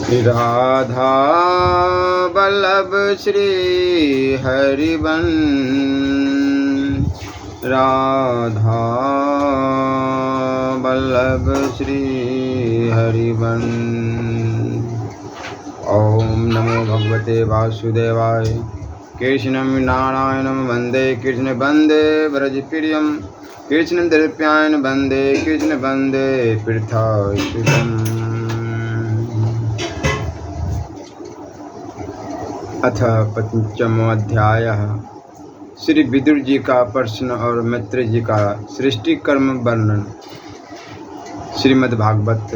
राधा वल्लभ श्री हरिवन, राधा वल्लभ श्री हरिवन। ओम नमो भगवते वासुदेवाय। कृष्णं नारायणं वन्दे कृष्ण वन्दे व्रजप्रियं, कृष्ण द्रव्यायन वन्दे कृष्ण वन्दे पृथ्वीशुद्धम्। अथ पंचमो अध्यायः। श्री विदुर जी का प्रश्न और मैत्री जी का सृष्टि कर्म वर्णन। श्रीमद्भागवत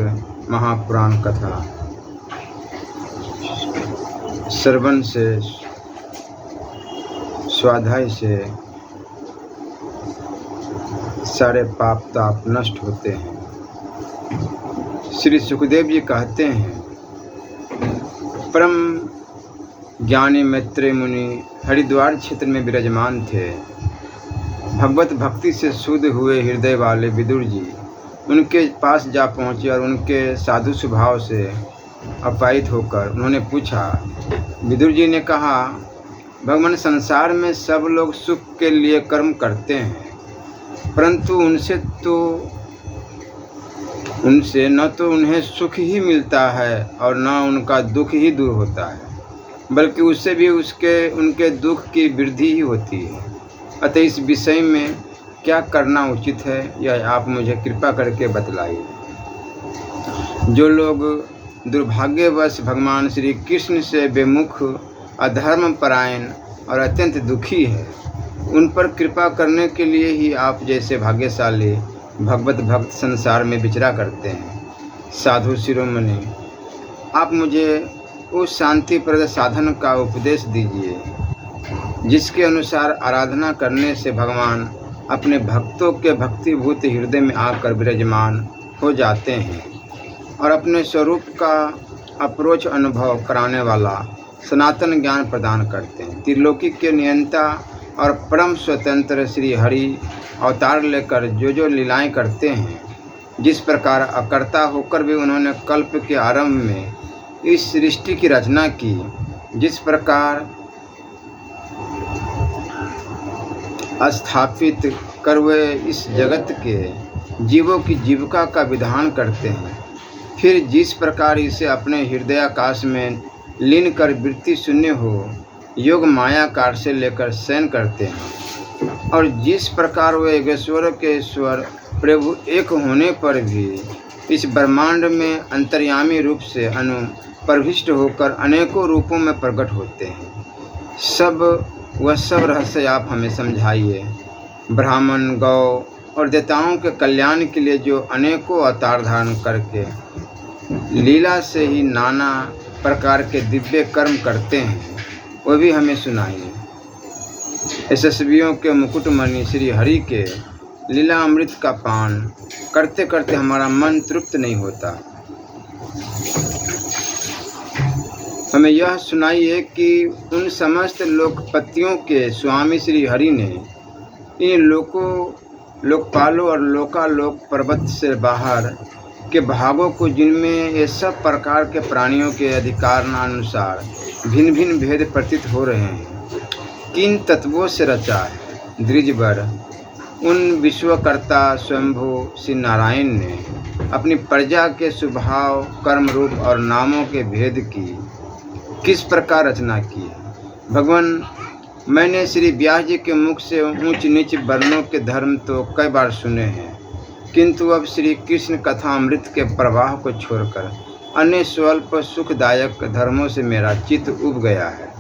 महापुराण कथा। श्रवण से, स्वाध्याय से सारे पाप ताप नष्ट होते हैं। श्री सुखदेव जी कहते हैं, परम ज्ञानी मैत्रेय मुनि हरिद्वार क्षेत्र में विराजमान थे। भगवत भक्ति से शुद्ध हुए हृदय वाले विदुर जी उनके पास जा पहुँचे और उनके साधु स्वभाव से अपायित होकर उन्होंने पूछा। विदुर जी ने कहा, भगवान, संसार में सब लोग सुख के लिए कर्म करते हैं, परंतु उनसे न तो उन्हें सुख ही मिलता है और न उनका दुख ही दूर होता है, बल्कि उससे भी उनके दुख की वृद्धि ही होती है। अतः इस विषय में क्या करना उचित है, यह आप मुझे कृपा करके बतलाइए। जो लोग दुर्भाग्यवश भगवान श्री कृष्ण से विमुख, अधर्म परायण और अत्यंत दुखी है, उन पर कृपा करने के लिए ही आप जैसे भाग्यशाली भगवत भक्त संसार में विचरा करते हैं। साधु शिरोमणि, आप मुझे उस शांतिप्रद साधन का उपदेश दीजिए जिसके अनुसार आराधना करने से भगवान अपने भक्तों के भक्तिभूत हृदय में आकर विराजमान हो जाते हैं और अपने स्वरूप का अप्रोच अनुभव कराने वाला सनातन ज्ञान प्रदान करते हैं। त्रिलोकी के नियंता और परम स्वतंत्र श्री हरि अवतार लेकर जो लीलाएं करते हैं, जिस प्रकार अकर्ता होकर भी उन्होंने कल्प के आरंभ में इस सृष्टि की रचना की, जिस प्रकार स्थापित कर वे इस जगत के जीवों की जीविका का विधान करते हैं, फिर जिस प्रकार इसे अपने हृदयाकाश में लीन कर वृत्ति शून्य हो योग माया कार से लेकर शयन करते हैं, और जिस प्रकार वे ईश्वर के ईश्वर प्रभु एक होने पर भी इस ब्रह्मांड में अंतर्यामी रूप से प्रविष्ट होकर अनेकों रूपों में प्रकट होते हैं, वह सब रहस्य आप हमें समझाइए। ब्राह्मण, गौ और देवताओं के कल्याण के लिए जो अनेकों अवतार धारण करके लीला से ही नाना प्रकार के दिव्य कर्म करते हैं, वह भी हमें सुनाइए। यशस्वियों के मुकुटमणि श्री हरि के लीला अमृत का पान करते करते हमारा मन तृप्त नहीं होता। हमें यह सुनाइए कि उन समस्त लोकपतियों के स्वामी श्री हरि ने इन लोकपालों और लोकालोक पर्वत से बाहर के भागों को, जिनमें ये सब प्रकार के प्राणियों के अधिकारानुसार भिन्न भिन्न भेद प्रतीत हो रहे हैं, किन तत्वों से रचा है। द्विजवर उन विश्वकर्ता स्वयंभू श्री नारायण ने अपनी प्रजा के स्वभाव, कर्म रूप और नामों के भेद की किस प्रकार रचना की है। भगवान, मैंने श्री व्यास जी के मुख से ऊंच नीच वर्णों के धर्म तो कई बार सुने हैं, किंतु अब श्री कृष्ण कथा अमृत के प्रवाह को छोड़कर अन्य स्वल्प सुखदायक धर्मों से मेरा चित्त उब गया है।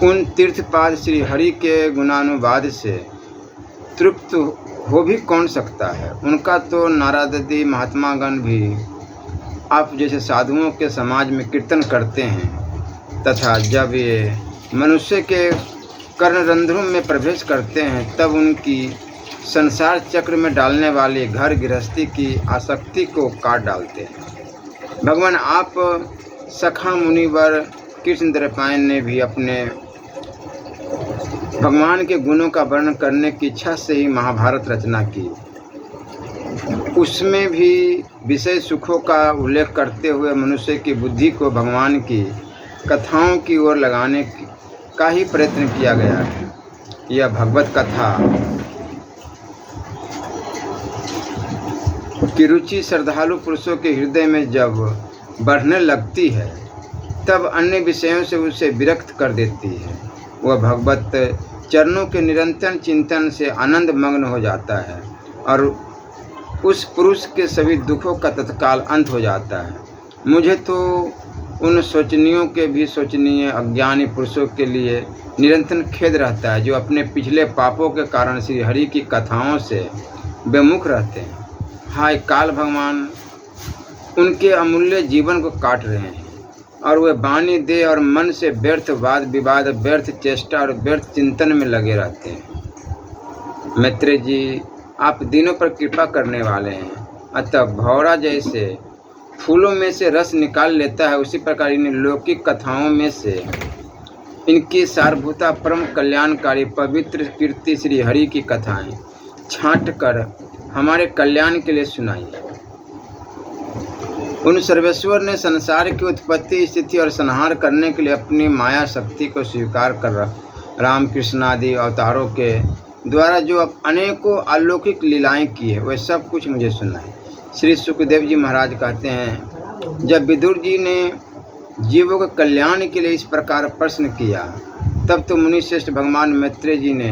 उन तीर्थपाद श्री हरि के गुणानुवाद से तृप्त हो भी कौन सकता है। उनका तो नारादि महात्मागण भी आप जैसे साधुओं के समाज में कीर्तन करते हैं, तथा जब ये मनुष्य के कर्णरंध्रों में प्रवेश करते हैं, तब उनकी संसार चक्र में डालने वाली घर गृहस्थी की आसक्ति को काट डालते हैं। भगवान, आप सखा मुनिवर कृष्ण द्रव्यायन ने भी अपने भगवान के गुणों का वर्णन करने की इच्छा से ही महाभारत रचना की। उसमें भी विषय सुखों का उल्लेख करते हुए मनुष्य की बुद्धि को भगवान की कथाओं की ओर लगाने का ही प्रयत्न किया गया है। यह भगवत कथा की रुचि श्रद्धालु पुरुषों के हृदय में जब बढ़ने लगती है तब अन्य विषयों से उसे विरक्त कर देती है। वह भगवत चरणों के निरंतर चिंतन से आनंद मग्न हो जाता है और उस पुरुष के सभी दुखों का तत्काल अंत हो जाता है। मुझे तो उन शोचनीयों के भी शोचनीय अज्ञानी पुरुषों के लिए निरंतर खेद रहता है जो अपने पिछले पापों के कारण श्री हरि की कथाओं से बेमुख रहते हैं। हाय काल भगवान उनके अमूल्य जीवन को काट रहे हैं और वे वाणी देह और मन से व्यर्थ वाद विवाद, व्यर्थ चेष्टा और व्यर्थ चिंतन में लगे रहते हैं। मैत्रेय जी, आप दिनों पर कृपा करने वाले हैं, अतः भौरा जैसे फूलों में से रस निकाल लेता है उसी प्रकार इन लौकिक कथाओं में से इनकी सारभूता परम कल्याणकारी पवित्र कीर्ति श्री हरि की कथाएं छांट कर हमारे कल्याण के लिए सुनाइए। उन सर्वेश्वर ने संसार की उत्पत्ति, स्थिति और संहार करने के लिए अपनी माया शक्ति को स्वीकार कर रामकृष्ण आदि अवतारों के द्वारा जो अनेकों अलौकिक लीलाएं की है वह सब कुछ मुझे सुनाए। श्री सुखदेव जी महाराज कहते हैं, जब विदुर जी ने जीवों के कल्याण के लिए इस प्रकार प्रश्न किया तब तो मुनिश्रेष्ठ भगवान मैत्रेय जी ने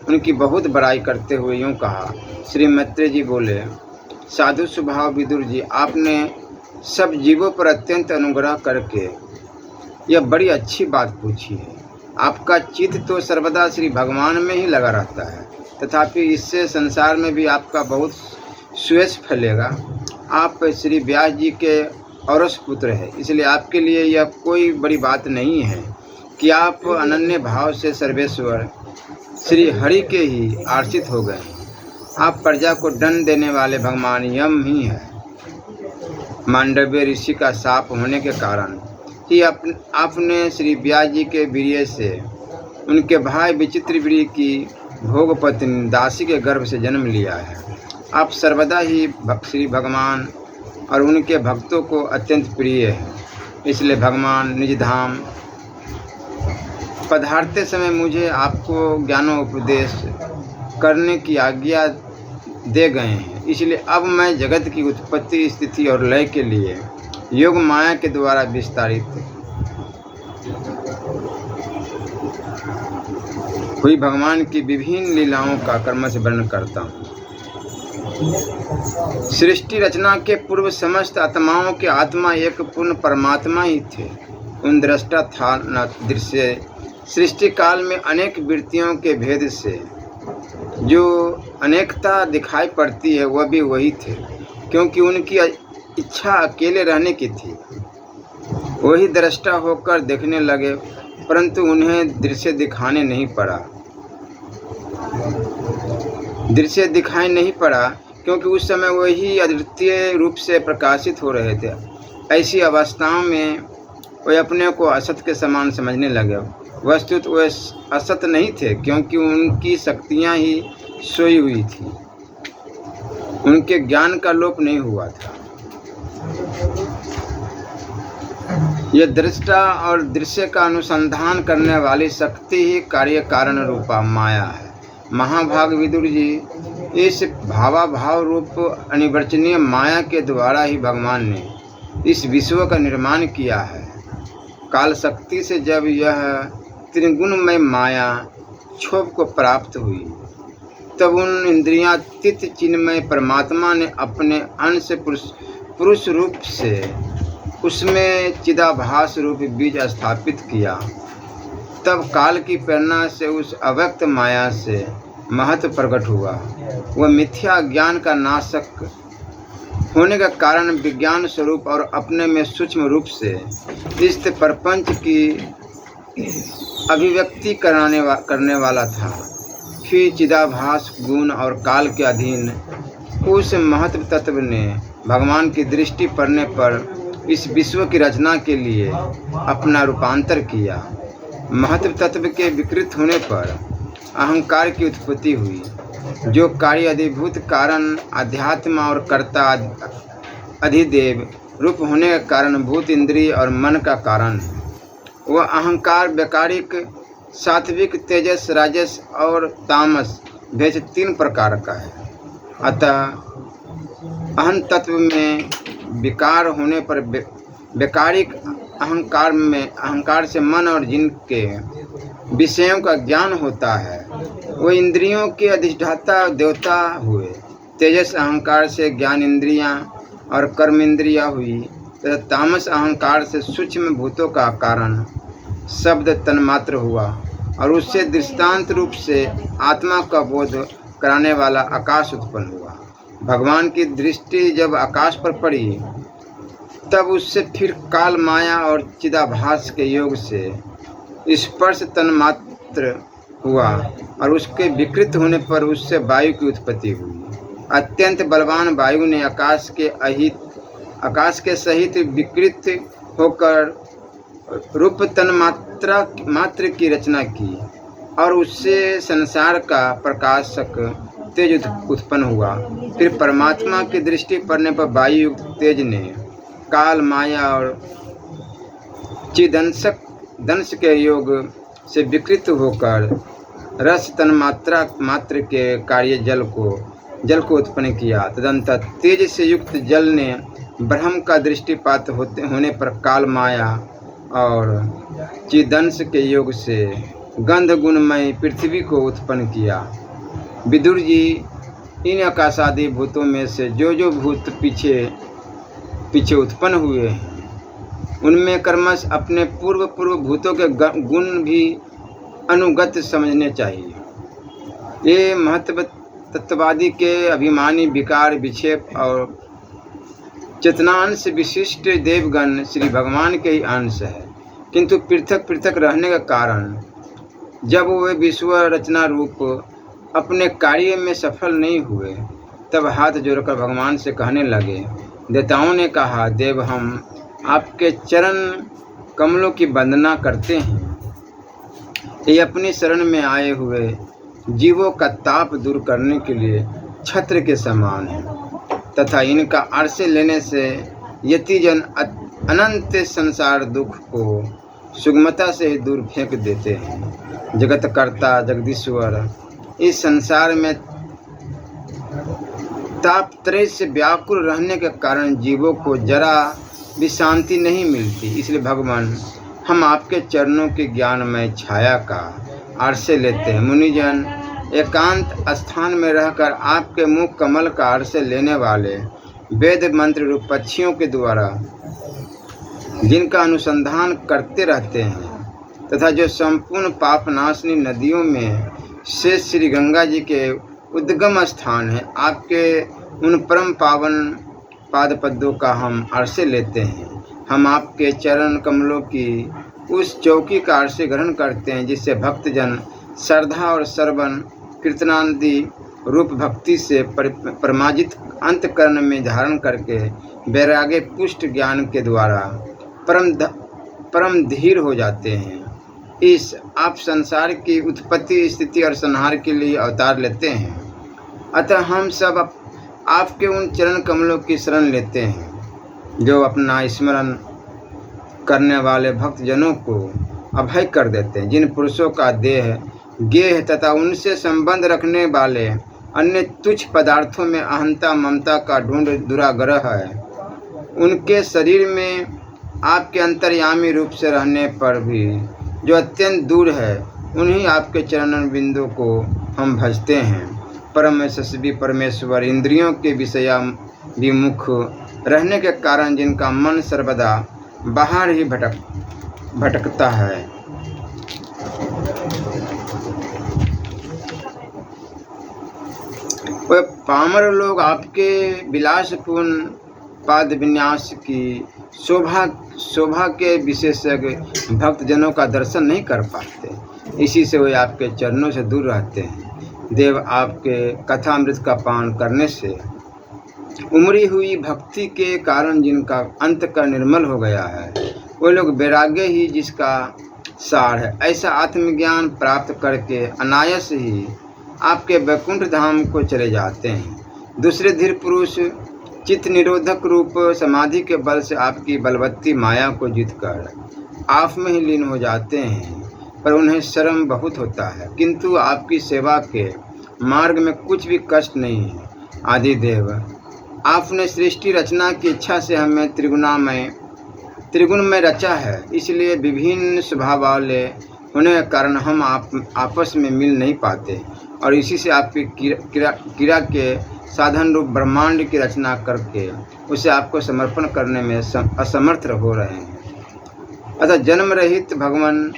उनकी बहुत बड़ाई करते हुए यूँ कहा। श्री मैत्रेय जी बोले, साधु स्वभाव विदुर जी, आपने सब जीवों पर अत्यंत अनुग्रह करके यह बड़ी अच्छी बात पूछी है। आपका चित्त तो सर्वदा श्री भगवान में ही लगा रहता है, तथापि इससे संसार में भी आपका बहुत सुयश फैलेगा। आप श्री व्यास जी के औरस पुत्र हैं, इसलिए आपके लिए यह कोई बड़ी बात नहीं है कि आप अनन्य भाव से सर्वेश्वर श्री हरि के ही आश्रित हो गए। आप प्रजा को दंड देने वाले भगवान यम ही हैं। मांडव्य ऋषि का शाप होने के कारण ही आपने श्री व्यास जी के वीर्य से उनके भाई विचित्र वीर्य की भोग पत्नी दासी के गर्भ से जन्म लिया है। आप सर्वदा ही श्री भगवान और उनके भक्तों को अत्यंत प्रिय है, इसलिए भगवान निज धाम पधारते समय मुझे आपको ज्ञानोपदेश करने की आज्ञा दे गए हैं। इसलिए अब मैं जगत की उत्पत्ति, स्थिति और लय के लिए योग माया के द्वारा विस्तारित हुई भगवान की विभिन्न लीलाओं का क्रमश वर्णन करता हूँ। सृष्टि रचना के पूर्व समस्त आत्माओं के आत्मा एक पूर्ण परमात्मा ही थे। उन दृष्टा था न दृश्य सृष्टि काल में अनेक वृत्तियों के भेद से जो अनेकता दिखाई पड़ती है वह भी वही थे, क्योंकि उनकी इच्छा अकेले रहने की थी। वही दृष्टा होकर देखने लगे, परंतु उन्हें दृश्य दिखाई नहीं पड़ा क्योंकि उस समय वही अद्वितीय रूप से प्रकाशित हो रहे थे। ऐसी अवस्थाओं में वे अपने को असत के समान समझने लगे। वस्तुतः वे असत नहीं थे, क्योंकि उनकी शक्तियाँ ही सोई हुई थी, उनके ज्ञान का लोप नहीं हुआ था। यह दृष्टा और दृश्य का अनुसंधान करने वाली शक्ति ही कार्य कारण रूपा माया है। महाभाग विदुर जी, इस भावाभाव रूप अनिवर्चनीय माया के द्वारा ही भगवान ने इस विश्व का निर्माण किया है। काल शक्ति से जब यह त्रिगुणमय माया क्षोभ को प्राप्त हुई तब उन इंद्रियातीत चिन्मय परमात्मा ने अपने अंश पुरुष रूप से उसमें चिदाभास रूप बीज स्थापित किया। तब काल की प्रेरणा से उस अव्यक्त माया से महत्व प्रकट हुआ। वह मिथ्या ज्ञान का नाशक होने का कारण विज्ञान स्वरूप और अपने में सूक्ष्म रूप से इस प्रपंच की अभिव्यक्ति करने वाला था। फिर चिदाभास गुण और काल के अधीन उस महत्व तत्व ने भगवान की दृष्टि पड़ने पर इस विश्व की रचना के लिए अपना रूपांतर किया। महत्व तत्व के विकृत होने पर अहंकार की उत्पत्ति हुई, जो कार्य अधिभूत कारण अध्यात्म और कर्ता अधिदेव रूप होने के कारण भूत इंद्रिय और मन का कारण है। वह अहंकार वैकारिक, सात्विक, तेजस, राजस और तामस भेद 3 प्रकार का है। अतः अहं तत्व में विकार होने पर वैकारिक अहंकार से मन और जिनके विषयों का ज्ञान होता है वो इंद्रियों के अधिष्ठाता देवता हुए। तेजस अहंकार से ज्ञान इंद्रियां और कर्म इंद्रियां हुई तथा तामस अहंकार से सूक्ष्म भूतों का कारण शब्द तन्मात्र हुआ और उससे दृष्टांत रूप से आत्मा का बोध कराने वाला आकाश उत्पन्न हुआ। भगवान की दृष्टि जब आकाश पर पड़ी तब उससे फिर काल माया और चिदाभास के योग से स्पर्श तन्मात्र हुआ और उसके विकृत होने पर उससे वायु की उत्पत्ति हुई। अत्यंत बलवान वायु ने आकाश के सहित विकृत होकर रूप तन्मात्र की रचना की और उससे संसार का प्रकाशक तेज उत्पन्न हुआ। फिर परमात्मा की दृष्टि पड़ने पर वायु युक्त तेज ने काल माया और चिदंश के योग से विकृत होकर रस तन्मात्र के कार्य जल को उत्पन्न किया। तदंतर तेज से युक्त जल ने ब्रह्म का दृष्टिपात होने पर काल माया और चिदंश के योग से गंध गुणमय पृथ्वी को उत्पन्न किया। विदुर जी, इन आकाशादि भूतों में से जो भूत पीछे उत्पन्न हुए हैं उनमें कर्मश अपने पूर्व भूतों के गुण भी अनुगत समझने चाहिए। ये महत्व तत्ववादी के अभिमानी विकार विक्षेप और चेतनांश विशिष्ट देवगण श्री भगवान के ही अंश है, किंतु पृथक पृथक रहने का कारण जब वे विश्व रचना रूप अपने कार्य में सफल नहीं हुए तब हाथ जोड़कर भगवान से कहने लगे। देवताओं ने कहा, देव हम आपके चरण कमलों की वंदना करते हैं। ये अपनी शरण में आए हुए जीवों का ताप दूर करने के लिए छत्र के समान है तथा इनका आश्रय लेने से यतिजन अनंत संसार दुख को सुगमता से ही दूर फेंक देते हैं। जगत कर्ता जगदीश्वर इस संसार में तापत्रय से व्याकुल रहने के कारण जीवों को जरा भी शांति नहीं मिलती। इसलिए भगवान हम आपके चरणों के ज्ञानमय छाया का आश्रय लेते हैं। मुनिजन एकांत स्थान में रहकर आपके मुख कमल का आश्रय लेने वाले वेद मंत्र रूप पक्षियों के द्वारा जिनका अनुसंधान करते रहते हैं तथा जो संपूर्ण पापनाशनी नदियों में से श्री गंगा जी के उद्गम स्थान है, आपके उन परम पावन पाद पद्मों का हम आश्रय लेते हैं। हम आपके चरण कमलों की उस चौकी का आश्रय ग्रहण करते हैं जिससे भक्तजन श्रद्धा और श्रवण कीर्तनादि रूप भक्ति से परमाजित अंतकरण में धारण करके वैराग्य पुष्ट ज्ञान के द्वारा परम धीर हो जाते हैं। इस आप संसार की उत्पत्ति स्थिति और संहार के लिए अवतार लेते हैं। अतः हम सब आपके उन चरण कमलों की शरण लेते हैं जो अपना स्मरण करने वाले भक्तजनों को अभय कर देते हैं। जिन पुरुषों का देह गेह तथा उनसे संबंध रखने वाले अन्य तुच्छ पदार्थों में अहंता ममता का ढूंढ दुराग्रह है, उनके शरीर में आपके अंतर्यामी रूप से रहने पर भी जो अत्यंत दूर है, उन्हीं आपके चरण बिंदु को हम भजते हैं। परम यशस्वी परमेश्वर इंद्रियों के विषयाभिमुख रहने के कारण जिनका मन सर्वदा बाहर ही भटकता है, वह पामर लोग आपके विलासपूर्ण पाद विन्यास की शोभा के विशेषज्ञ भक्तजनों का दर्शन नहीं कर पाते। इसी से वे आपके चरणों से दूर रहते हैं। देव, आपके कथामृत का पान करने से उमड़ी हुई भक्ति के कारण जिनका अंतकरण निर्मल हो गया है, वे लोग वैराग्य ही जिसका सार है। ऐसा आत्मज्ञान प्राप्त करके अनायास ही आपके वैकुंठ धाम को चले जाते हैं। दूसरे धीर पुरुष चित्त निरोधक रूप समाधि के बल से आपकी बलवत्ती माया को जीतकर आप में ही लीन हो जाते हैं, पर उन्हें श्रम बहुत होता है, किंतु आपकी सेवा के मार्ग में कुछ भी कष्ट नहीं है। आदिदेव, आपने सृष्टि रचना की इच्छा से हमें त्रिगुण में रचा है, इसलिए विभिन्न स्वभाव वाले होने के कारण हम आपस में मिल नहीं पाते और इसी से आपकी क्रिया के साधन रूप ब्रह्मांड की रचना करके उसे आपको समर्पण करने में असमर्थ हो रहे हैं। अतः जन्म रहित भगवान,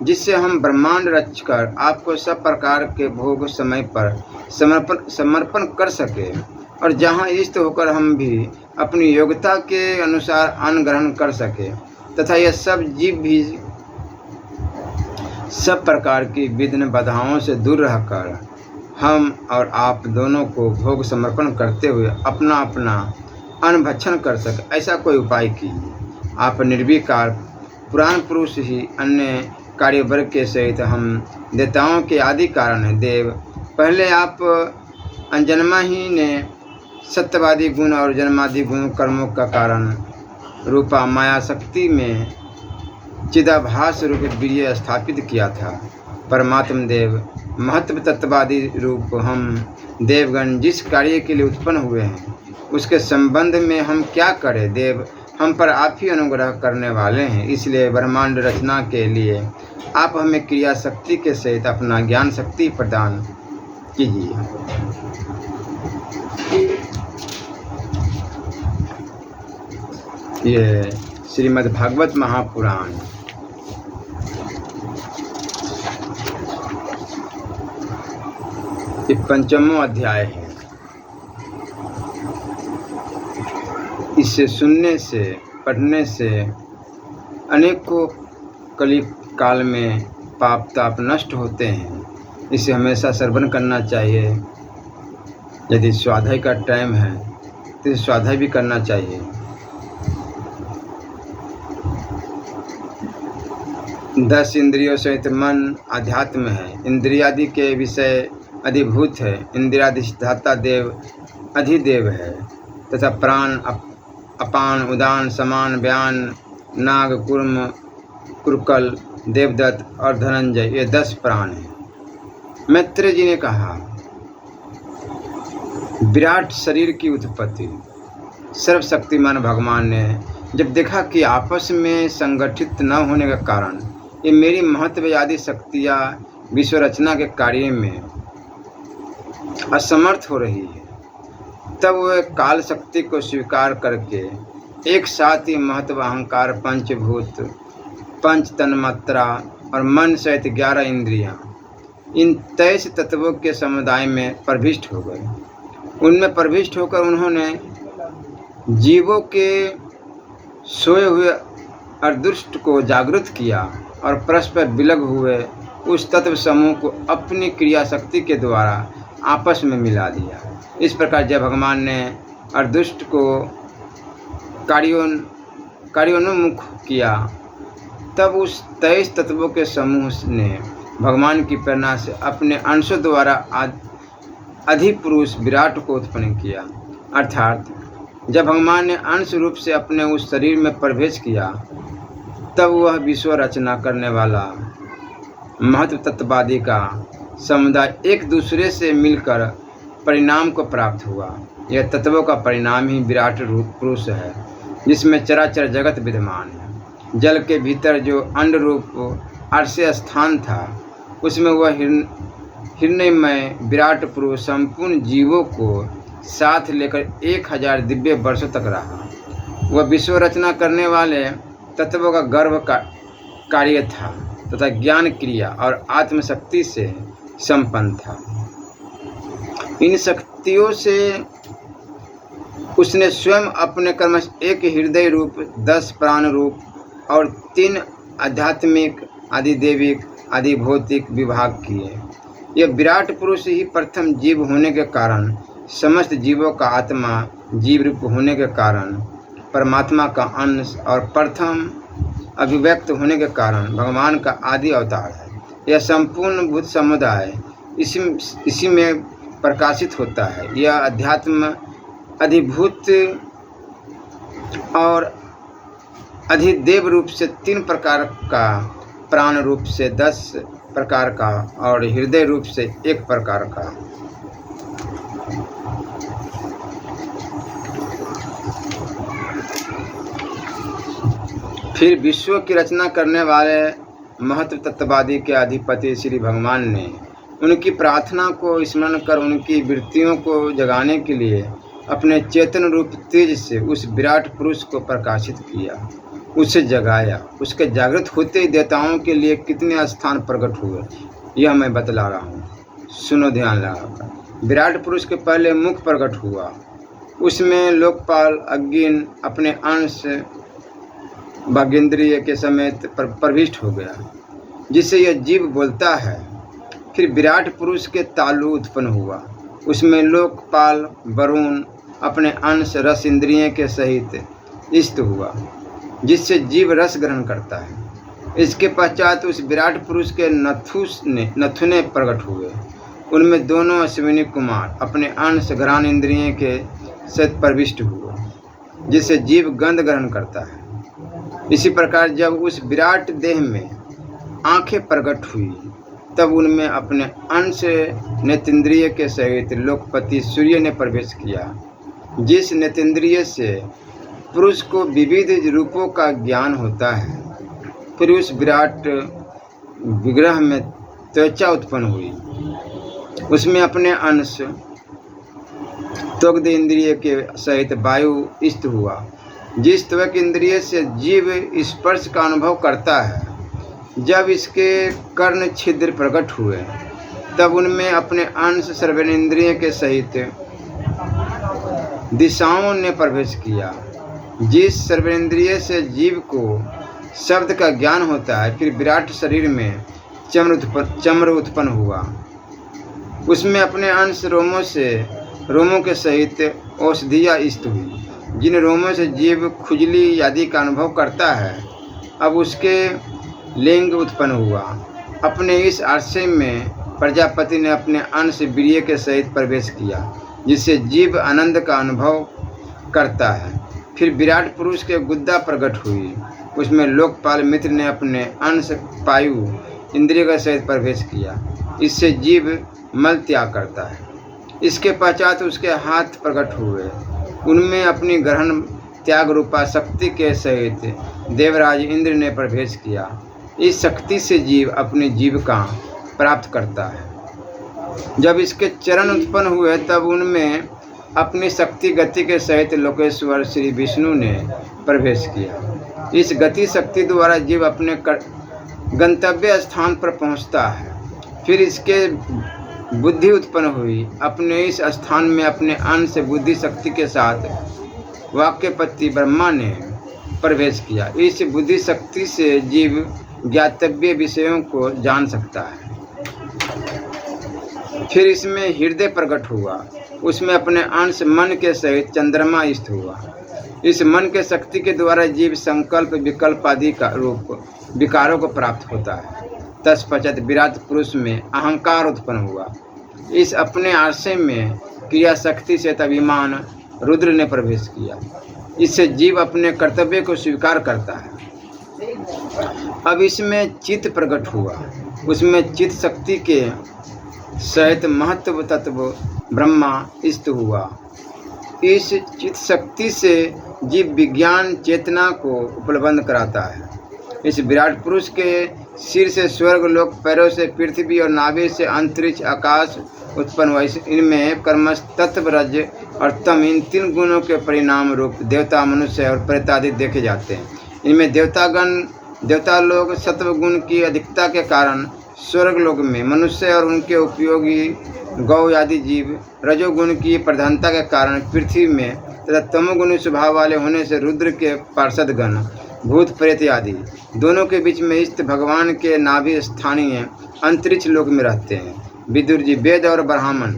जिससे हम ब्रह्मांड रचकर आपको सब प्रकार के भोग समय पर समर्पण कर सके और जहाँ इष्ट होकर हम भी अपनी योग्यता के अनुसार अन्न ग्रहण कर सके तथा यह सब जीव भी सब प्रकार की विघ्न बाधाओं से दूर रहकर हम और आप दोनों को भोग समर्पण करते हुए अपना अपना अन्न भक्षण कर सके, ऐसा कोई उपाय कीजिए। आप निर्विकार पुराण पुरुष ही अन्य कार्यवर्ग के सहित हम देवताओं के आदि कारण हैं। देव, पहले आप अनजन्मा ही ने सत्यवादी गुण और जन्मादि गुण कर्मों का कारण रूपा माया शक्ति में चिदाभास रूप वीर्य स्थापित किया था। परमात्म देव, महत्व तत्ववादी रूप हम देवगण जिस कार्य के लिए उत्पन्न हुए हैं उसके संबंध में हम क्या करें। देव, हम पर आप ही अनुग्रह करने वाले हैं, इसलिए ब्रह्मांड रचना के लिए आप हमें क्रिया शक्ति के सहित अपना ज्ञान शक्ति प्रदान कीजिए। ये श्रीमद् भागवत महापुराण ये 5वां अध्याय है। इसे सुनने से, पढ़ने से अनेकों कली काल में पाप ताप नष्ट होते हैं। इसे हमेशा श्रवण करना चाहिए। यदि स्वाध्याय का टाइम है तो स्वाध्याय भी करना चाहिए। 10 इंद्रियों सहित मन आध्यात्म है, इंद्रियादि के विषय अधिभूत है, इंद्रियाधिष्ठाता देव अधिदेव है तथा प्राण अपान उदान समान व्यान नाग कुर्म कुरकल देवदत्त और धनंजय, ये 10 प्राण हैं। मैत्रेय जी ने कहा, विराट शरीर की उत्पत्ति सर्वशक्तिमान भगवान ने जब देखा कि आपस में संगठित न होने के कारण ये मेरी महत्व आदि शक्तियाँ विश्व रचना के कार्य में असमर्थ हो रही है, तब वह काल शक्ति को स्वीकार करके एक साथ ही महत्व अहंकार पंचभूत पंच तन्मात्रा और मन सहित 11 इंद्रियां इन 23 तत्वों के समुदाय में प्रविष्ट हो गए। उनमें प्रविष्ट होकर उन्होंने जीवों के सोए हुए अर्दुष्ट को जागृत किया और परस्पर विलग हुए उस तत्व समूह को अपनी क्रिया शक्ति के द्वारा आपस में मिला दिया। इस प्रकार जब भगवान ने अर्दुष्ट को कार्योन्मुख किया, तब उस 23 तत्वों के समूह ने भगवान की प्रेरणा से अपने अंशों द्वारा अधिपुरुष विराट को उत्पन्न किया। अर्थात जब भगवान ने अंश रूप से अपने उस शरीर में प्रवेश किया, तब वह विश्व रचना करने वाला महत्व तत्ववादी का समुदाय एक दूसरे से मिलकर परिणाम को प्राप्त हुआ। यह तत्वों का परिणाम ही विराट रूप पुरुष है, जिसमें चराचर जगत विद्यमान है। जल के भीतर जो अंड रूप अर्श्य स्थान था, उसमें वह हिरण्यमय विराट पुरुष संपूर्ण जीवों को साथ लेकर 1000 दिव्य वर्षों तक रहा। वह विश्व रचना करने वाले तत्वों का गर्भ का कार्य था तथा ज्ञान क्रिया और आत्मशक्ति से संपन्न था। इन शक्तियों से उसने स्वयं अपने कर्म एक हृदय रूप, 10 प्राण रूप और 3 आध्यात्मिक, आदिदेविक, आदि भौतिक विभाग किए। यह विराट पुरुष ही प्रथम जीव होने के कारण, समस्त जीवों का आत्मा जीव रूप होने के कारण परमात्मा का अंश और प्रथम अभिव्यक्त होने के कारण भगवान का आदि अवतार है। यह संपूर्ण बुद्ध समुदाय इसी में प्रकाशित होता है। यह अध्यात्म अधिभूत और अधिदेव रूप से 3 प्रकार का, प्राण रूप से 10 प्रकार का और हृदय रूप से 1 प्रकार का। फिर विश्व की रचना करने वाले महत्व तत्ववादी के अधिपति श्री भगवान ने उनकी प्रार्थना को स्मरण कर उनकी वृत्तियों को जगाने के लिए अपने चेतन रूप तेज से उस विराट पुरुष को प्रकाशित किया, उसे जगाया। उसके जागृत होते ही देवताओं के लिए कितने स्थान प्रकट हुए, यह मैं बतला रहा हूँ। सुनो ध्यान लगाकर। विराट पुरुष के पहले मुख प्रकट हुआ, उसमें लोकपाल अग्नि अपने अंश भाग्येंद्रिय के समेत प्रविष्ट हो गया, जिससे यह जीव बोलता है। फिर विराट पुरुष के तालु उत्पन्न हुआ, उसमें लोकपाल वरुण अपने अंश रस इंद्रिय के सहित इष्ट हुआ, जिससे जीव रस ग्रहण करता है। इसके पश्चात उस विराट पुरुष के नथुने प्रकट हुए, उनमें दोनों अश्विनी कुमार अपने अंश घ्राण इंद्रिय के सहित प्रविष्ट हुए, जिससे जीव गंध ग्रहण करता है। इसी प्रकार जब उस विराट देह में आंखें प्रकट हुई, तब उनमें अपने अंश नेतेंद्रिय के सहित लोकपति सूर्य ने प्रवेश किया, जिस नेतेंद्रिय से पुरुष को विविध रूपों का ज्ञान होता है। फिर उस विराट विग्रह में त्वचा उत्पन्न हुई, उसमें अपने अंश त्वग्ध इंद्रिय के सहित वायु इष्ट हुआ, जिस त्वक इंद्रिय से जीव स्पर्श का अनुभव करता है। जब इसके कर्ण छिद्र प्रकट हुए, तब उनमें अपने अंश सर्वेंद्रिय के सहित दिशाओं ने प्रवेश किया, जिस सर्वेंद्रिय से जीव को शब्द का ज्ञान होता है। फिर विराट शरीर में चम्र उत्पन्न हुआ, उसमें अपने अंश रोमों के सहित औषधियाँ इष्ट हुई, जिन रोमों से जीव खुजली आदि का अनुभव करता है। अब उसके लिंग उत्पन्न हुआ, अपने इस आशय में प्रजापति ने अपने अंश वीर्य के सहित प्रवेश किया, जिससे जीव आनंद का अनुभव करता है। फिर विराट पुरुष के गुद्दा प्रकट हुई, उसमें लोकपाल मित्र ने अपने अंश पायु इंद्रिय के सहित प्रवेश किया, इससे जीव मल त्याग करता है। इसके पश्चात उसके हाथ प्रकट हुए, उनमें अपनी ग्रहण त्याग रूपा शक्ति के सहित देवराज इंद्र ने प्रवेश किया। इस शक्ति से जीव अपनी जीविका प्राप्त करता है। जब इसके चरण उत्पन्न हुए, तब उनमें अपनी शक्ति गति के सहित लोकेश्वर श्री विष्णु ने प्रवेश किया। इस गति शक्ति द्वारा जीव अपने गंतव्य स्थान पर पहुंचता है। फिर इसके बुद्धि उत्पन्न हुई, अपने इस स्थान में अपने अंश बुद्धि शक्ति के साथ वाक्यपति ब्रह्मा ने प्रवेश किया। इस बुद्धि शक्ति से जीव ज्ञातव्य विषयों को जान सकता है। फिर इसमें हृदय प्रकट हुआ, उसमें अपने अंश मन के सहित चंद्रमा इष्ट हुआ। इस मन के शक्ति के द्वारा जीव संकल्प विकल्प आदि का रूप विकारों को प्राप्त होता है। तत्पश्चात विराट पुरुष में अहंकार उत्पन्न हुआ, इस अपने आशय में क्रिया शक्ति से अभिमान रुद्र ने प्रवेश किया, इससे जीव अपने कर्तव्य को स्वीकार करता है। अब इसमें चित्त प्रकट हुआ, उसमें चित्त शक्ति के सहित महत्व तत्व ब्रह्मा इष्ट हुआ। इस चित्त शक्ति से जीव विज्ञान चेतना को उपलब्ध कराता है। इस विराट पुरुष के सिर से स्वर्ग लोक, पैरों से पृथ्वी और नाभि से अंतरिक्ष आकाश उत्पन्न हुआ। इनमें कर्मश तत्व रज और तम, इन 3 गुणों के परिणाम रूप देवता मनुष्य और प्रेत आदि देखे जाते हैं। इनमें देवता लोग सत्व गुण की अधिकता के कारण स्वर्ग लोक में, मनुष्य और उनके उपयोगी गौ आदि जीव रजोगुण की प्रधानता के कारण पृथ्वी में, तथा तमोगुणी स्वभाव वाले होने से रुद्र के पार्षदगण भूत प्रेत आदि दोनों के बीच में इष्ट भगवान के नाभि स्थानीय अंतरिक्ष लोक में रहते हैं। विदुर जी वेद और ब्राह्मण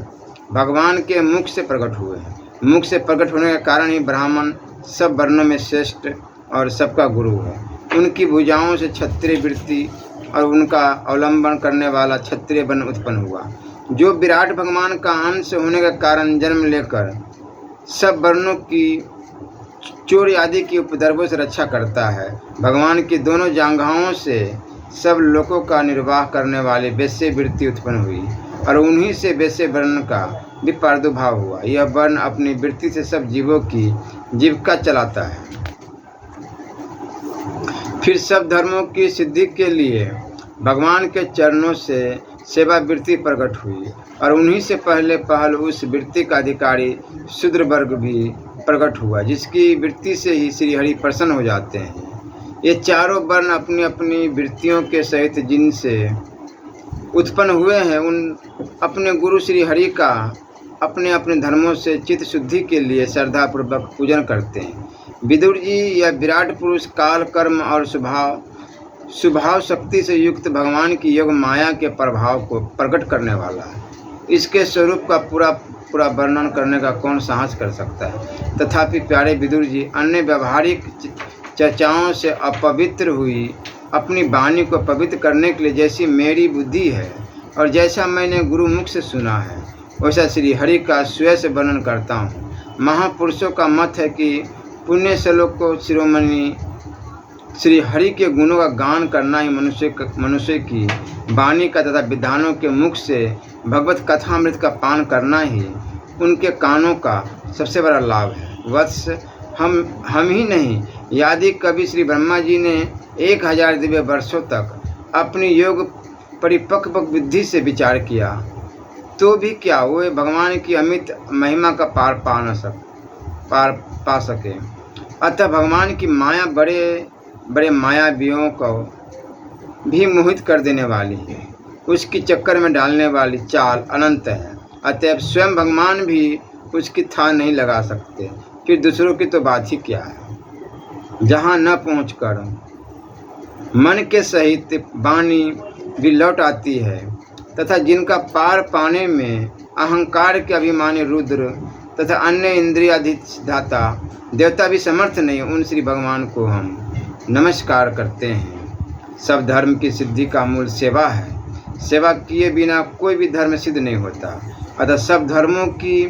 भगवान के मुख से प्रकट हुए हैं। मुख से प्रकट होने के कारण ही ब्राह्मण सब वर्णों में श्रेष्ठ और सबका गुरु है। उनकी भुजाओं से क्षत्रिय वृत्ति और उनका अवलंबन करने वाला क्षत्रिय वर्ण उत्पन्न हुआ, जो विराट भगवान का अंश होने के कारण जन्म लेकर सब वर्णों की चोर आदि की उपद्रवों से रक्षा करता है। भगवान की दोनों जांघाओं से सब लोगों का निर्वाह करने वाली वैश्य वृत्ति उत्पन्न हुई और उन्हीं से वैश्य वर्ण का भी प्रादुर्भाव हुआ। यह वर्ण अपनी वृत्ति से सब जीवों की जीविका चलाता है। फिर सब धर्मों की सिद्धि के लिए भगवान के चरणों से सेवा वृत्ति प्रकट हुई और उन्हीं से पहल उस वृत्ति का अधिकारी शूद्र वर्ग भी प्रकट हुआ, जिसकी वृत्ति से ही श्री हरि प्रसन्न हो जाते हैं। ये चारों वर्ण अपनी अपनी वृत्तियों के सहित जिनसे उत्पन्न हुए हैं, उन अपने गुरु श्री हरि का अपने अपने धर्मों से चित्त शुद्धि के लिए श्रद्धापूर्वक पूजन करते हैं। विदुर जी यह विराट पुरुष काल कर्म और स्वभाव शक्ति से युक्त भगवान की योग माया के प्रभाव को प्रकट करने वाला है। इसके स्वरूप का पूरा वर्णन करने का कौन साहस कर सकता है। तथापि प्यारे विदुर जी, अन्य व्यवहारिक चर्चाओं से अपवित्र हुई अपनी वाणी को पवित्र करने के लिए जैसी मेरी बुद्धि है और जैसा मैंने गुरु मुख से सुना है, वैसा श्री हरि का स्वयं से वर्णन करता हूँ। महापुरुषों का मत है कि पुण्य श्लोक को शिरोमणि श्री हरि के गुणों का गान करना ही मनुष्य की वाणी का तथा विधानों के मुख से भगवत कथामृत का पान करना ही उनके कानों का सबसे बड़ा लाभ है। वत्स, हम ही नहीं, यदि कभी श्री ब्रह्मा जी ने 1000 दिव्य वर्षों तक अपनी योग परिपक्व बुद्धि से विचार किया तो भी क्या वे भगवान की अमित महिमा का पार पा सके। अतः भगवान की माया बड़े मायावियों को भी मोहित कर देने वाली है, उसकी चक्कर में डालने वाली चाल अनंत है। अतएव स्वयं भगवान भी उसकी था नहीं लगा सकते, फिर दूसरों की तो बात ही क्या है। जहाँ न पहुँचकर मन के सहित वाणी भी लौट आती है तथा जिनका पार पाने में अहंकार के अभिमानी रुद्र तथा अन्य इंद्रियाधिष्ठाता देवता भी समर्थ नहीं, उन श्री भगवान को हम नमस्कार करते हैं। सब धर्म की सिद्धि का मूल सेवा है। सेवा किए बिना कोई भी धर्म सिद्ध नहीं होता। अतः सब धर्मों की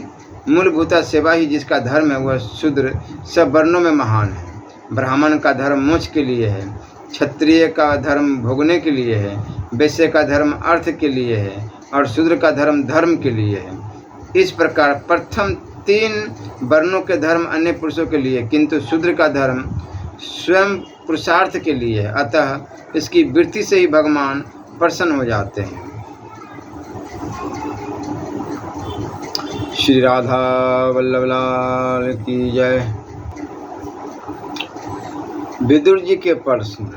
मूलभूता सेवा ही जिसका धर्म है वह शूद्र सब वर्णों में महान है। ब्राह्मण का धर्म मोक्ष के लिए है, क्षत्रिय का धर्म भोगने के लिए है, वैश्य का धर्म अर्थ के लिए है और शूद्र का धर्म धर्म के लिए है। इस प्रकार प्रथम 3 वर्णों के धर्म अन्य पुरुषों के लिए, किंतु शूद्र का धर्म स्वयं पुरुषार्थ के लिए है। अतः इसकी वृत्ति से ही भगवान प्रसन्न हो जाते हैं। श्री राधा वल्लभ लाल की जय। विदुर जी के प्रश्न।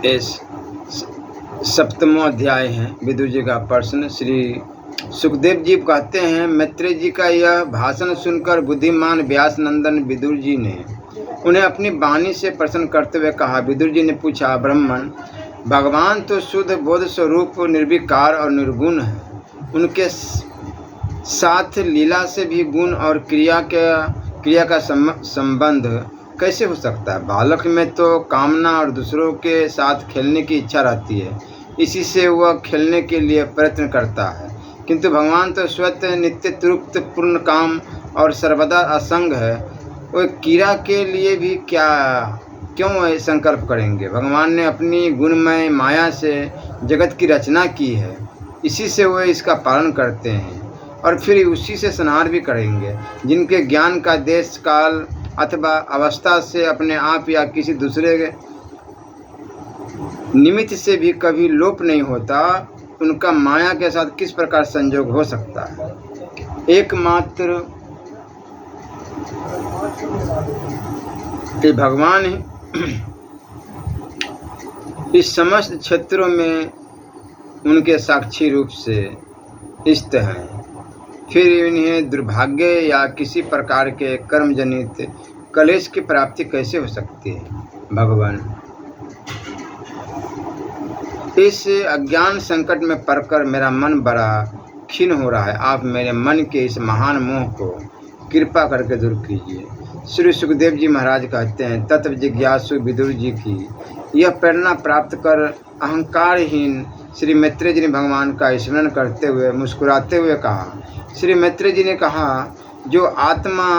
इस 7वां अध्याय है। विदुर जी का प्रश्न। श्री सुखदेव जी कहते हैं, मैत्रेय जी का यह भाषण सुनकर बुद्धिमान व्यास नंदन विदुर जी ने उन्हें अपनी वाणी से प्रसन्न करते हुए कहा। विदुर जी ने पूछा, ब्राह्मण, भगवान तो शुद्ध बोध स्वरूप निर्विकार और निर्गुण है, उनके साथ लीला से भी गुण और क्रिया का संबंध कैसे हो सकता है। बालक में तो कामना और दूसरों के साथ खेलने की इच्छा रहती है, इसी से वह खेलने के लिए प्रयत्न करता है, किंतु भगवान तो स्वतः नित्य तृप्त पूर्ण काम और सर्वदा असंग है। वह क्रीड़ा के लिए भी क्यों संकल्प करेंगे। भगवान ने अपनी गुणमय माया से जगत की रचना की है, इसी से वे इसका पालन करते हैं और फिर उसी से संहार भी करेंगे। जिनके ज्ञान का देश काल अथवा अवस्था से अपने आप या किसी दूसरे निमित्त से भी कभी लोप नहीं होता, उनका माया के साथ किस प्रकार संयोग हो सकता है। एकमात्र भगवान ही इस समस्त क्षेत्रों में उनके साक्षी रूप से स्थित हैं। फिर इन्हें दुर्भाग्य या किसी प्रकार के कर्म जनित कलेश की प्राप्ति कैसे हो सकती है। भगवान, इस अज्ञान संकट में पड़कर मेरा मन बड़ा क्षीण हो रहा है। आप मेरे मन के इस महान मोह को कृपा करके दूर कीजिए। श्री सुखदेव जी महाराज कहते हैं, तत्व जिज्ञासु विदुर जी की यह प्रेरणा प्राप्त कर अहंकारहीन श्री मैत्रेय जी ने भगवान का स्मरण करते हुए मुस्कुराते हुए कहा। श्री मैत्रेय जी ने कहा, जो आत्मा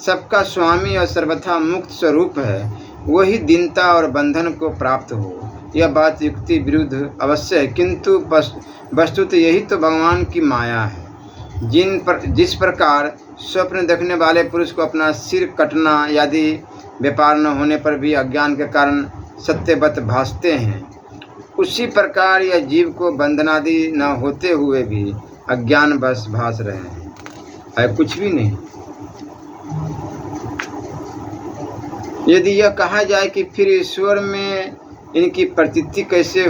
सबका स्वामी और सर्वथा मुक्त स्वरूप है, वही दीनता और बंधन को प्राप्त हो। यह बात युक्ति विरुद्ध अवश्य है, किंतु वस्तुतः यही तो भगवान की माया है। जिस प्रकार स्वप्न देखने वाले पुरुष को अपना सिर कटना आदि व्यापार न होने पर भी अज्ञान के कारण सत्यवत भासते हैं, उसी प्रकार यह जीव को बंधनादि न होते हुए भी अज्ञान बस भास रहे हैं, है कुछ भी नहीं। यदि यह कहा जाए कि फिर ईश्वर में इनकी प्रतीति कैसे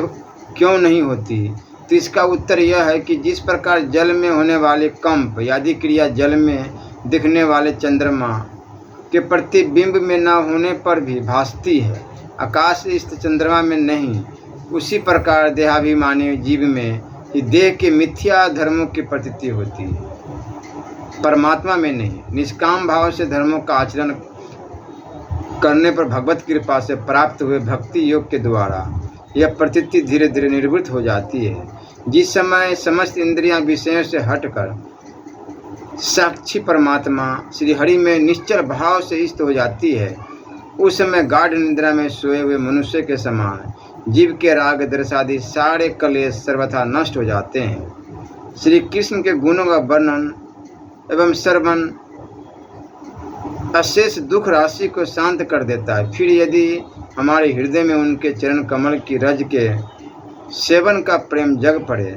क्यों नहीं होती, तो इसका उत्तर यह है कि जिस प्रकार जल में होने वाले कंप आदि क्रिया जल में दिखने वाले चंद्रमा के प्रतिबिंब में न होने पर भी भासती है, आकाश स्थित चंद्रमा में नहीं, उसी प्रकार देहाभिमानी जीव में ही देह के मिथ्या धर्मों की प्रतीति होती है, परमात्मा में नहीं। निष्काम भाव से धर्मों का आचरण करने पर भगवत कृपा से प्राप्त हुए भक्ति योग के द्वारा यह प्रतीति धीरे धीरे निवृत्त हो जाती है। जिस समय समस्त इंद्रियां विषयों से हटकर साक्षी परमात्मा श्री हरि में निश्चल भाव से स्थित हो जाती है, उस समय गाढ़ निद्रा में सोए हुए मनुष्य के समान जीव के राग द्वेषादि सारे कलेश सर्वथा नष्ट हो जाते हैं। श्री कृष्ण के गुणों का वर्णन एवं श्रवण अशेष दुख राशि को शांत कर देता है। फिर यदि हमारे हृदय में उनके चरण कमल की रज के सेवन का प्रेम जग पड़े,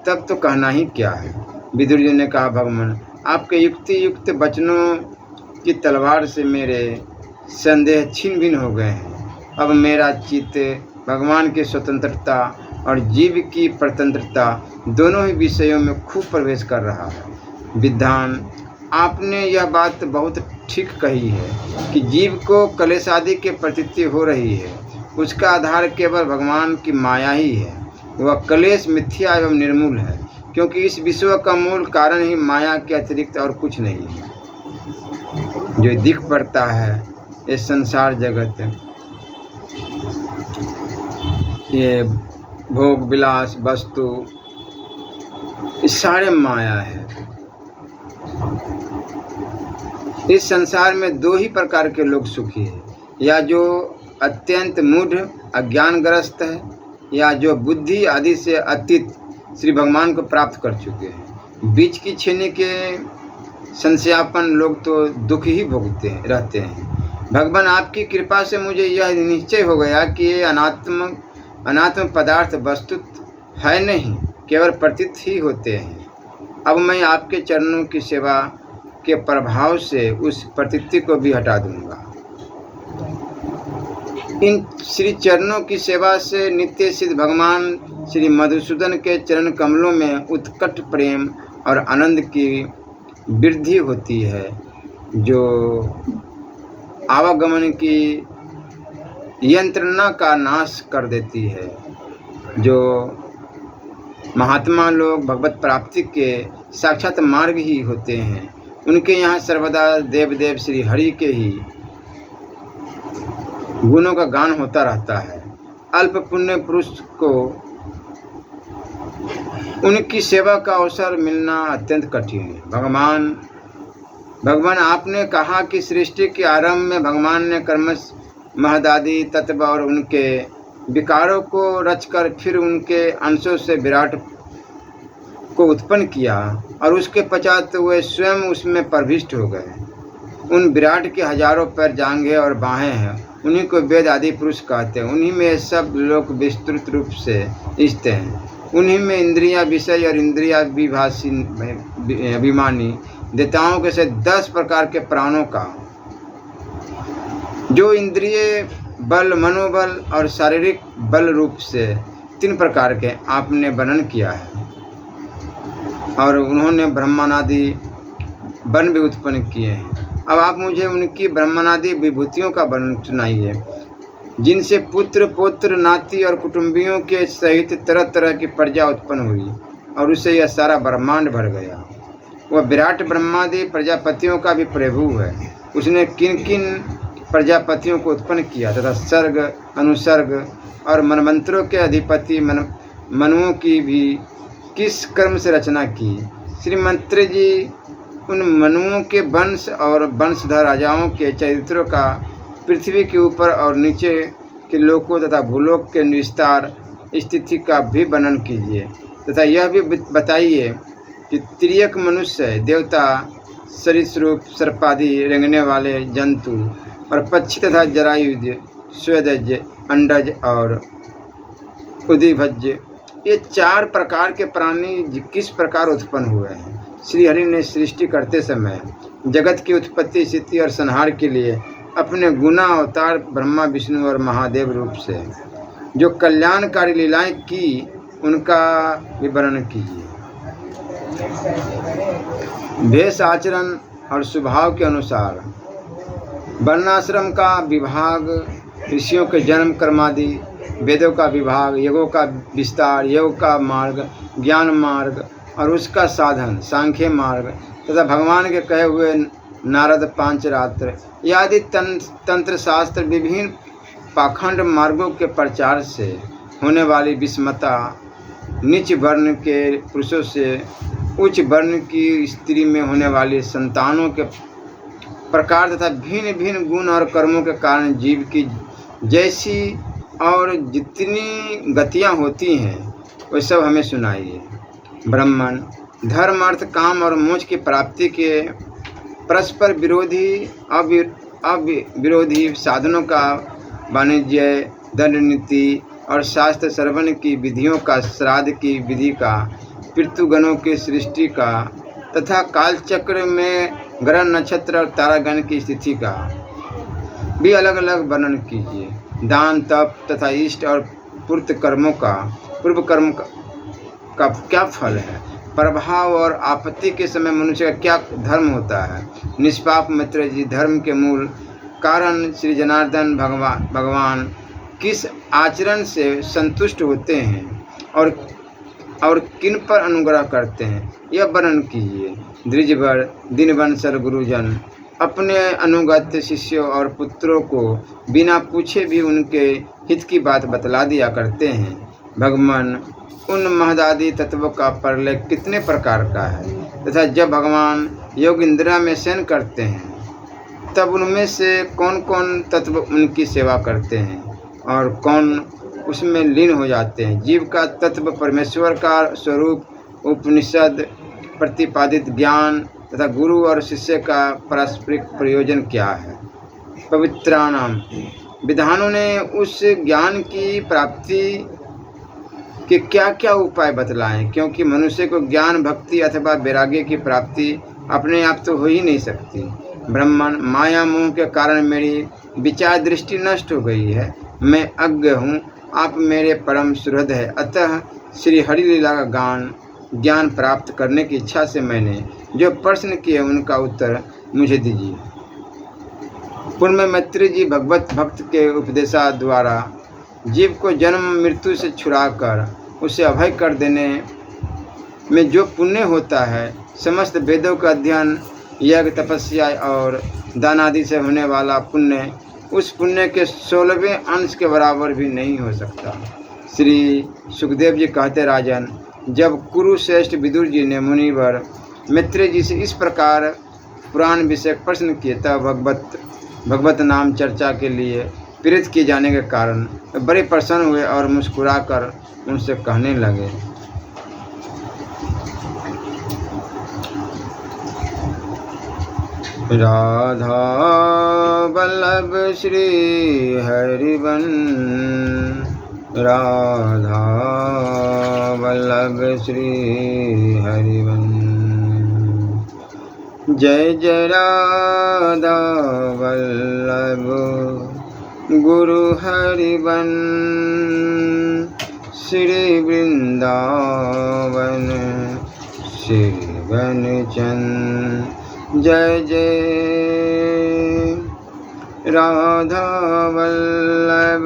तब तो कहना ही क्या है। विदुर जी ने कहा, भगवान आपके युक्ति युक्त वचनों की तलवार से मेरे संदेह छिन्न भिन्न हो गए हैं। अब मेरा चित्त भगवान की स्वतंत्रता और जीव की स्वतंत्रता दोनों ही विषयों में खूब प्रवेश कर रहा है। विद्वान, आपने यह बात बहुत ठीक कही है कि जीव को कलेश आदि के प्रतीति हो रही है, उसका आधार केवल भगवान की माया ही है। वह कलेश मिथ्या एवं निर्मूल है, क्योंकि इस विश्व का मूल कारण ही माया के अतिरिक्त और कुछ नहीं है। जो दिख पड़ता है ये संसार जगत, ये भोग विलास वस्तु, ये सारे माया है। इस संसार में दो ही प्रकार के लोग सुखी हैं, या जो अत्यंत मूढ़ अज्ञानग्रस्त है, या जो बुद्धि आदि से अतीत श्री भगवान को प्राप्त कर चुके हैं। बीच की छेनी के संशयापन लोग तो दुख ही भोगते रहते हैं। भगवान आपकी कृपा से मुझे यह निश्चय हो गया कि ये अनात्म पदार्थ वस्तुत है नहीं, केवल प्रतीत ही होते हैं। अब मैं आपके चरणों की सेवा के प्रभाव से उस प्रतीति को भी हटा दूंगा। इन श्री चरणों की सेवा से नित्य सिद्ध भगवान श्री मधुसूदन के चरण कमलों में उत्कट प्रेम और आनंद की वृद्धि होती है, जो आवागमन की यंत्रणा का नाश कर देती है। जो महात्मा लोग भगवत प्राप्ति के साक्षात मार्ग ही होते हैं, उनके यहाँ सर्वदा देवदेव श्री हरि के ही गुणों का गान होता रहता है। अल्प पुण्य पुरुष को उनकी सेवा का अवसर मिलना अत्यंत कठिन है। भगवान आपने कहा कि सृष्टि के आरंभ में भगवान ने कर्मश महदादि तत्व और उनके विकारों को रचकर फिर उनके अंशों से विराट को उत्पन्न किया और उसके पश्चात वे स्वयं उसमें प्रविष्ट हो गए। उन विराट के हजारों पैर, जांघें और बाहें हैं, उन्हीं को वेद आदि पुरुष कहते हैं। उन्हीं में सब लोग विस्तृत रूप से स्थित हैं। उन्हीं में इंद्रियां विषय और इंद्रिया विभाषी अभिमानी देवताओं के से 10 प्रकार के प्राणों का, जो इंद्रिय बल, मनोबल और शारीरिक बल रूप से 3 प्रकार के आपने वर्णन किया है। और उन्होंने ब्रह्मानादि वन भी उत्पन्न किए हैं। अब आप मुझे उनकी ब्रह्मानादि विभूतियों का वर्णन सुनाइए, जिनसे पुत्र पौत्र नाती और कुटुंबियों के सहित तरह तरह की प्रजा उत्पन्न हुई और उससे यह सारा ब्रह्मांड भर गया। वह विराट ब्रह्मादि प्रजापतियों का भी प्रभु है। उसने किन किन प्रजापतियों को उत्पन्न किया तथा सर्ग, अनुसर्ग और मनमंत्रों के अधिपति मनुओं की भी किस क्रम से रचना की। श्री मंत्री जी उन मनुओं के वंश और वंशधर राजाओं के चरित्रों का पृथ्वी के ऊपर और नीचे के लोकों तथा भूलोक के विस्तार स्थिति का भी वर्णन कीजिए तथा यह भी बताइए कि तिर्यक मनुष्य, देवता, सरीसृप, सर्पादि, रेंगने वाले जंतु और पक्षी तथा जरायुज, स्वेदज, अंडज और उदिभज, ये 4 प्रकार के प्राणी किस प्रकार उत्पन्न हुए हैं। श्री हरि ने सृष्टि करते समय जगत की उत्पत्ति, स्थिति और संहार के लिए अपने गुना अवतार ब्रह्मा, विष्णु और महादेव रूप से जो कल्याणकारी लीलाएं की उनका विवरण कीजिए। भेष, आचरण और स्वभाव के अनुसार वर्णाश्रम का विभाग, ऋषियों के जन्म कर्मादि, वेदों का विभाग, योगों का विस्तार, योग का मार्ग, ज्ञान मार्ग और उसका साधन, सांख्य मार्ग तथा भगवान के कहे हुए नारद पांचरात्र आदि तंत्र शास्त्र, विभिन्न पाखंड मार्गों के प्रचार से होने वाली विषमता, नीच वर्ण के पुरुषों से उच्च वर्ण की स्त्री में होने वाली संतानों के प्रकार तथा भिन्न भिन्न गुण और कर्मों के कारण जीव की जैसी और जितनी गतियाँ होती हैं वे सब हमें सुनाइए। ब्राह्मण धर्म, अर्थ, काम और मोक्ष की प्राप्ति के परस्पर विरोधी अविरोधी साधनों का वाणिज्य, दंड नीति और शास्त्र श्रवण की विधियों का, श्राद्ध की विधि का, पितृगणों की सृष्टि का तथा कालचक्र में ग्रह, नक्षत्र और तारागण की स्थिति का भी अलग अलग वर्णन कीजिए। दान, तप तथा इष्ट और पूर्व कर्म का क्या फल है, प्रभाव और आपत्ति के समय मनुष्य का क्या धर्म होता है। निष्पाप मित्र जी, धर्म के मूल कारण श्री जनार्दन भगवान किस आचरण से संतुष्ट होते हैं और किन पर अनुग्रह करते हैं, यह वर्णन कीजिए। द्विजवर, दिनवंशर गुरुजन अपने अनुगत शिष्यों और पुत्रों को बिना पूछे भी उनके हित की बात बतला दिया करते हैं। भगवान उन महदादि तत्वों का प्रलय कितने प्रकार का है तथा जब भगवान योग इंद्रिया में शयन करते हैं तब उनमें से कौन कौन तत्व उनकी सेवा करते हैं और कौन उसमें लीन हो जाते हैं। जीव का तत्व, परमेश्वर का स्वरूप, उपनिषद प्रतिपादित ज्ञान तथा गुरु और शिष्य का पारस्परिक प्रयोजन क्या है। पवित्राणाम विधानों ने उस ज्ञान की प्राप्ति के क्या क्या उपाय बतलाएं, क्योंकि मनुष्य को ज्ञान, भक्ति अथवा वैराग्य की प्राप्ति अपने आप तो हो ही नहीं सकती। ब्राह्मण, माया मोह के कारण मेरी विचार दृष्टि नष्ट हो गई है, मैं अज्ञ हूँ, आप मेरे परम सुहृद है, अतः श्री हरिलीला का ज्ञान प्राप्त करने की इच्छा से मैंने जो प्रश्न किए उनका उत्तर मुझे दीजिए। पूर्व में मैत्री जी भगवत भक्त के उपदेशा द्वारा जीव को जन्म मृत्यु से छुड़ाकर उसे अभय कर देने में जो पुण्य होता है, समस्त वेदों का अध्ययन, यज्ञ, तपस्या और दान आदि से होने वाला पुण्य उस पुण्य के 16वें अंश के बराबर भी नहीं हो सकता। श्री सुखदेव जी कहते, राजन, जब कुरुश्रेष्ठ विदुर जी ने मुनिवर मैत्रेय जी से इस प्रकार पुराण विषय प्रश्न किए तब भगवत नाम चर्चा के लिए प्रेरित किए जाने के कारण बड़े प्रसन्न हुए और मुस्कुराकर उनसे कहने लगे, राधा वल्लभ श्री हरिवन, राधा वल्लभ श्री हरिवन, जय जय राधा वल्लभ गुरु हरिवन, श्री वृंदावन श्री वनचंद, जय जय राधा वल्लभ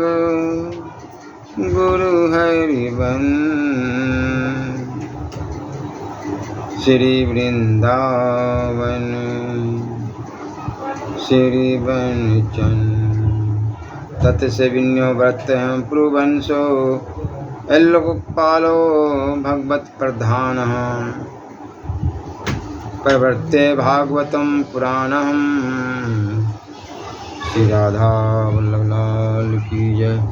गुरु हरिवन, श्री वृंदावन श्रीवंचन तत्सेविन्यो व्रत प्रुवंशो लोकपालो भगवत प्रधान प्रवर्ते भागवतम पुराणम। श्री राधा वल्लभ लाल की जय।